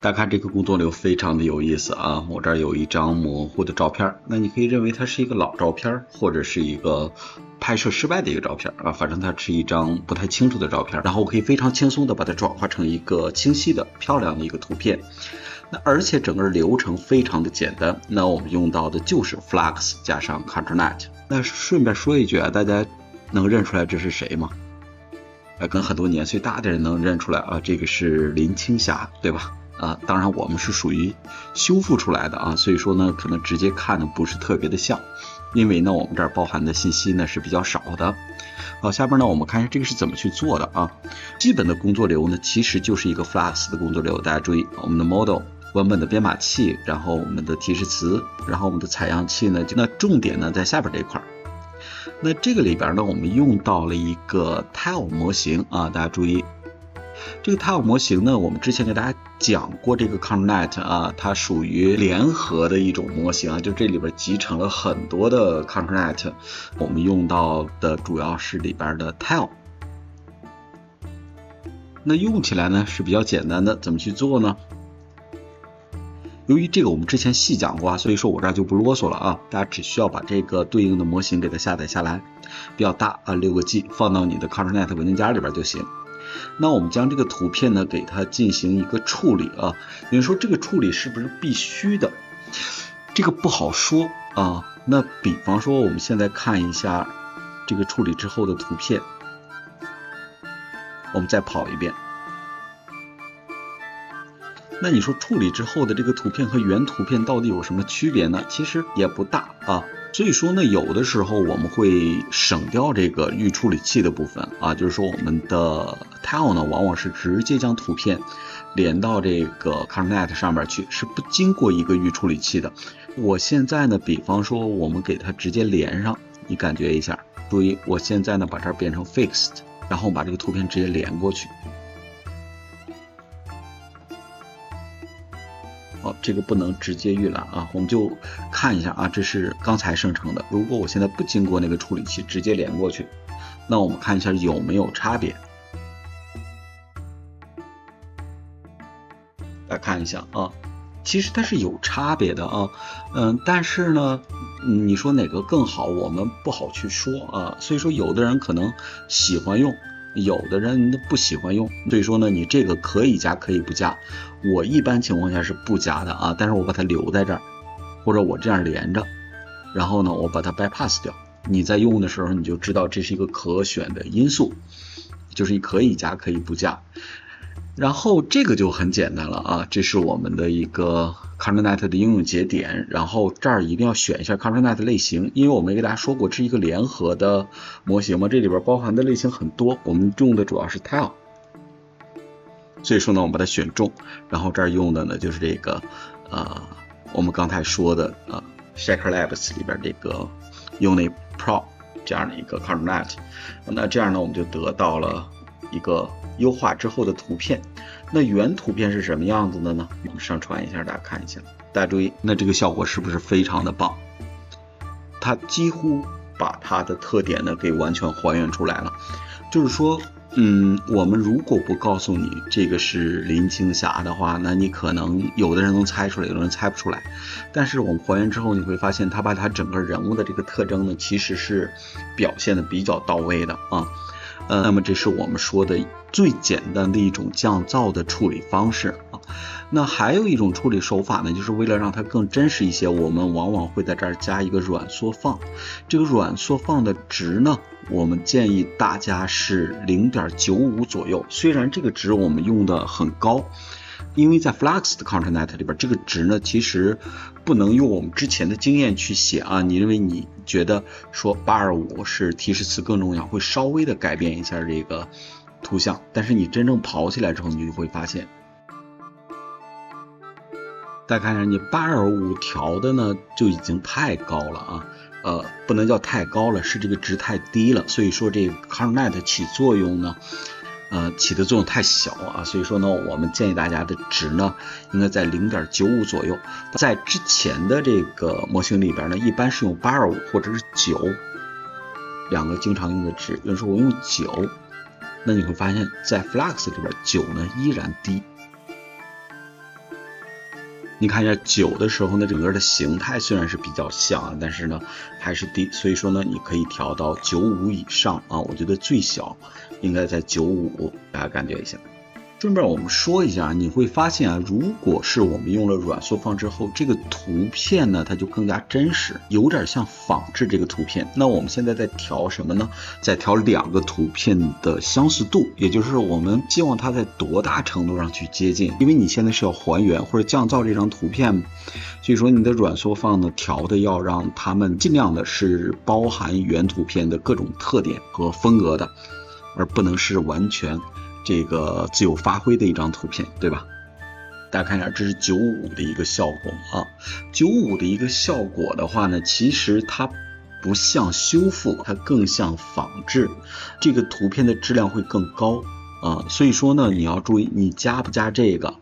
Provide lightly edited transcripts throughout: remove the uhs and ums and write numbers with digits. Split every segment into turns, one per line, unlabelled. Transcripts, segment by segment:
大家看这个工作流非常的有意思啊！我这儿有一张模糊的照片，那你可以认为它是一个老照片，或者是一个拍摄失败的一个照片啊，反正它是一张不太清楚的照片。然后我可以非常轻松的把它转化成一个清晰的、漂亮的一个图片。那而且整个流程非常的简单，那我们用到的就是 Flux 加上 ContourNet。那顺便说一句啊，大家能认出来这是谁吗？跟很多年岁大的人能认出来啊，这个是林青霞，对吧？当然我们是属于修复出来的啊，所以说呢，可能直接看的不是特别的像，因为呢，我们这儿包含的信息呢是比较少的。好，下边呢我们看一下这个是怎么去做的啊。基本的工作流呢，其实就是一个 Flux 的工作流，大家注意，我们的 model 文本的编码器，然后我们的提示词，然后我们的采样器呢，那重点呢在下边这一块。那这个里边呢，我们用到了一个 Tile 模型啊，大家注意。这个 Tile 模型呢，我们之前给大家讲过，这个 ContourNet 啊，它属于联合的一种模型啊，就这里边集成了很多的 ContourNet， 我们用到的主要是里边的 Tile。那用起来呢是比较简单的，怎么去做呢？由于这个我们之前细讲过啊，所以说我这儿就不啰嗦了啊，大家只需要把这个对应的模型给它下载下来，比较大啊，6个 G， 放到你的 ContourNet 文件夹里边就行。那我们将这个图片呢给它进行一个处理啊，有人说这个处理是不是必须的？这个不好说啊。那比方说我们现在看一下这个处理之后的图片，我们再跑一遍。那你说处理之后的这个图片和原图片到底有什么区别呢？其实也不大啊。所以说呢，有的时候我们会省掉这个预处理器的部分啊，就是说我们的 Tile 呢，往往是直接将图片连到这个 ContourNet 上面去，是不经过一个预处理器的。我现在呢，比方说我们给它直接连上，你感觉一下，注意我现在呢把这儿变成 Fixed， 然后把这个图片直接连过去。这个不能直接预览啊，我们就看一下啊，这是刚才生成的。如果我现在不经过那个处理器直接连过去，那我们看一下有没有差别。来看一下啊，其实它是有差别的啊，但是呢，你说哪个更好，我们不好去说啊。所以说，有的人可能喜欢用，有的人不喜欢用，所以说呢，你这个可以加可以不加。我一般情况下是不加的啊，但是我把它留在这儿，或者我这样连着，然后呢，我把它 bypass 掉。你在用的时候，你就知道这是一个可选的因素，就是可以加可以不加。然后这个就很简单了啊，这是我们的一个 ContourNet 的应用节点，然后这儿一定要选一下 ContourNet 类型，因为我们给大家说过这是一个联合的模型嘛，这里边包含的类型很多，我们用的主要是 Tile， 所以说呢我们把它选中，然后这儿用的呢就是这个我们刚才说的Shaker Labs 里边这个 Unit Pro 这样的一个 ContourNet， 那这样呢我们就得到了一个优化之后的图片。那原图片是什么样子的呢？我们上传一下，大家看一下。大家注意，那这个效果是不是非常的棒？它几乎把它的特点呢给完全还原出来了。就是说，我们如果不告诉你这个是林青霞的话，那你可能有的人能猜出来，有的人猜不出来。但是我们还原之后，你会发现它把它整个人物的这个特征呢，其实是表现的比较到位的啊。那么这是我们说的最简单的一种降噪的处理方式啊。那还有一种处理手法呢，就是为了让它更真实一些，我们往往会在这儿加一个软缩放。这个软缩放的值呢，我们建议大家是 0.95 左右。虽然这个值我们用的很高，因为在 Flux 的 ContourNet 里边，这个值呢其实不能用我们之前的经验去写啊。你认为你觉得说825是提示词更重要，会稍微的改变一下这个图像，但是你真正跑起来之后，你就会发现，大家看一下，你825调的呢就已经太高了啊。不能叫太高了，是这个值太低了。所以说这个 ContourNet 起作用呢，起的作用太小啊，所以说呢，我们建议大家的值呢，应该在 0.95 左右。在之前的这个模型里边呢，一般是用825或者是9，两个经常用的值。有人说我用9，那你会发现在 Flux 里边9呢依然低。你看一下9的时候呢，整个的形态虽然是比较像，但是呢还是低，所以说呢你可以调到95以上啊，我觉得最小应该在95，大家感觉一下。顺便我们说一下，你会发现啊，如果是我们用了软缩放之后，这个图片呢它就更加真实，有点像仿制这个图片。那我们现在在调什么呢？在调2个图片的相似度，也就是我们希望它在多大程度上去接近，因为你现在是要还原或者降噪这张图片，所以说你的软缩放呢调的要让它们尽量的是包含原图片的各种特点和风格的，而不能是完全这个自由发挥的一张图片，对吧？大家看一下，这是95的一个效果啊。95的一个效果的话呢，其实它不像修复，它更像仿制，这个图片的质量会更高啊。所以说呢，你要注意你加不加这个，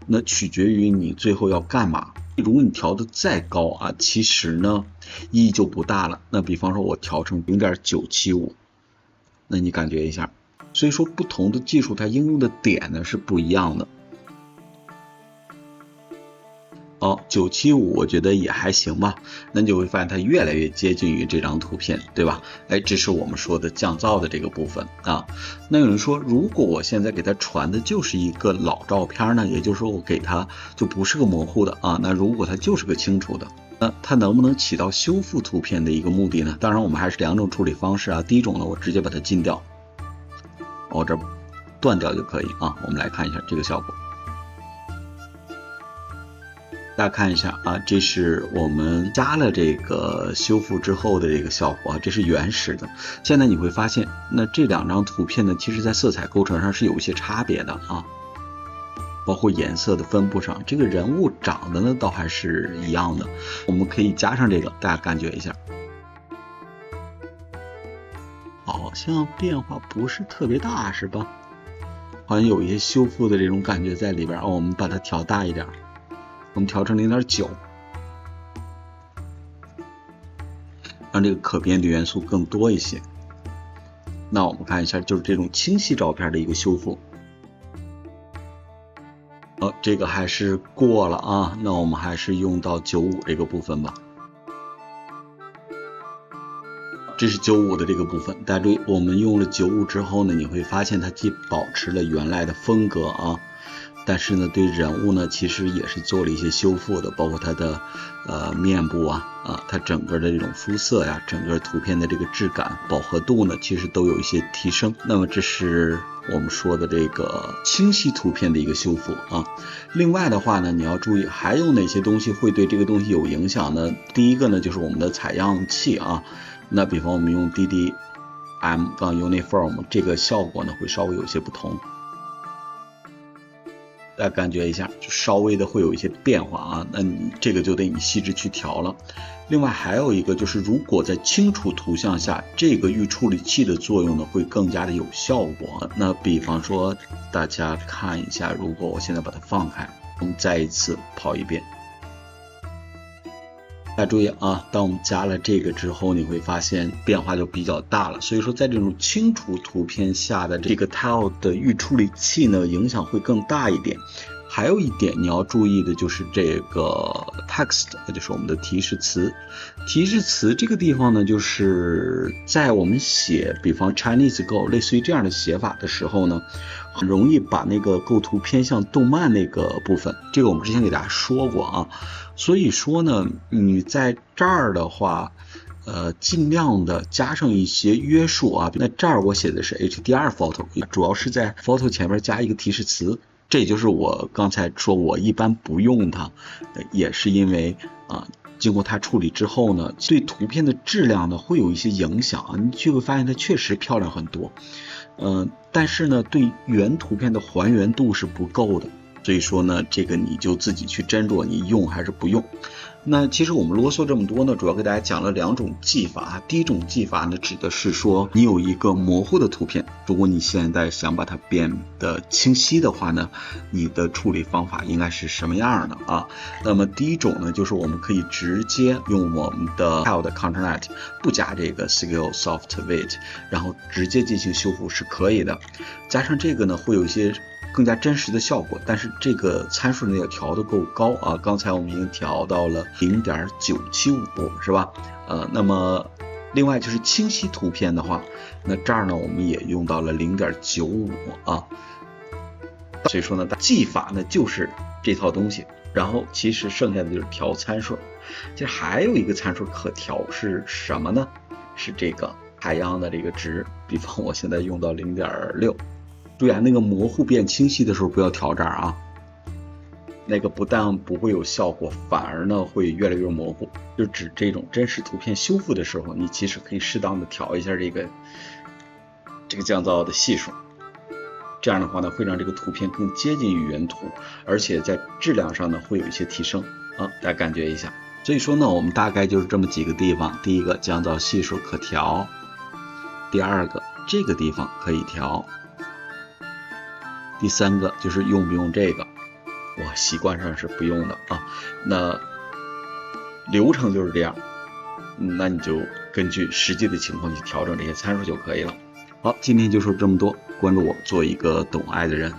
那取决于你最后要干嘛。如果你调的再高啊，其实呢意义就不大了。那比方说我调成0.975，那你感觉一下。所以说不同的技术它应用的点呢是不一样的。975我觉得也还行吧，那你就会发现它越来越接近于这张图片，对吧？这是我们说的降噪的这个部分啊。那有人说，如果我现在给它传的就是一个老照片呢，也就是说我给它就不是个模糊的啊，那如果它就是个清楚的，那它能不能起到修复图片的一个目的呢？当然我们还是2种处理方式啊。第一种呢，我直接把它禁掉，这断掉就可以啊。我们来看一下这个效果，大家看一下啊，这是我们加了这个修复之后的这个效果，这是原始的。现在你会发现，那这2张图片呢，其实在色彩构成上是有一些差别的啊，包括颜色的分布上，这个人物长得呢倒还是一样的。我们可以加上这个，大家感觉一下。好像变化不是特别大，是吧？好像有一些修复的这种感觉在里边。我们把它调大一点，我们调成0.9，让这个可变的元素更多一些。那我们看一下，就是这种清晰照片的一个修复。这个还是过了啊，那我们还是用到95这个部分吧。这是95的这个部分，大家注意，我们用了95之后呢，你会发现它既保持了原来的风格啊，但是呢，对人物呢，其实也是做了一些修复的，包括它的面部它整个的这种肤色呀，整个图片的这个质感、饱和度呢，其实都有一些提升。那么这是我们说的这个清晰图片的一个修复啊。另外的话呢，你要注意还有哪些东西会对这个东西有影响呢？第一个呢，就是我们的采样器啊。那比方我们用 DDM-Uniform 这个效果呢会稍微有些不同，大家感觉一下，就稍微的会有一些变化啊。那你这个就得你细致去调了。另外还有一个就是，如果在清楚图像下，这个预处理器的作用呢会更加的有效果。那比方说大家看一下，如果我现在把它放开，我们再一次跑一遍。大家注意啊，当我们加了这个之后，你会发现变化就比较大了。所以说在这种清楚图片下的这个 Tile 的预处理器呢，影响会更大一点。还有一点你要注意的就是这个 text， 就是我们的提示词。提示词这个地方呢，就是在我们写比方 Chinese Go 类似于这样的写法的时候呢，很容易把那个构图偏向动漫那个部分，这个我们之前给大家说过啊。所以说呢，你在这儿的话尽量的加上一些约束啊。那这儿我写的是 HDR photo， 主要是在 photo 前面加一个提示词。这也就是我刚才说我一般不用它，也是因为经过它处理之后呢，对图片的质量呢会有一些影响啊。你就会发现它确实漂亮很多，但是呢，对原图片的还原度是不够的。所以说呢，这个你就自己去斟酌，你用还是不用。那其实我们啰嗦这么多呢，主要给大家讲了2种技法。第一种技法呢，指的是说你有一个模糊的图片，如果你现在想把它变得清晰的话呢，你的处理方法应该是什么样的啊？那么第一种呢，就是我们可以直接用我们的 Tile 的 ContourNet， 不加这个 Skill Soft Weight， 然后直接进行修复是可以的。加上这个呢，会有一些更加真实的效果，但是这个参数呢要调得够高啊。刚才我们已经调到了0.975，是吧？那么另外就是清晰图片的话，那这儿呢我们也用到了0.95啊。所以说呢，技法呢就是这套东西，然后其实剩下的就是调参数。其实还有一个参数可调是什么呢？是这个海洋的这个值，比方我现在用到0.6。注意啊，那个模糊变清晰的时候不要调这儿啊，那个不但不会有效果，反而呢会越来越模糊。就指这种真实图片修复的时候，你其实可以适当的调一下这个降噪的系数，这样的话呢会让这个图片更接近于原图，而且在质量上呢会有一些提升啊，大家感觉一下。所以说呢，我们大概就是这么几个地方。第一个，降噪系数可调；第二个，这个地方可以调；第三个就是用不用这个，我习惯上是不用的啊。那流程就是这样，那你就根据实际的情况去调整这些参数就可以了。好，今天就说这么多，关注我，做一个懂爱的人。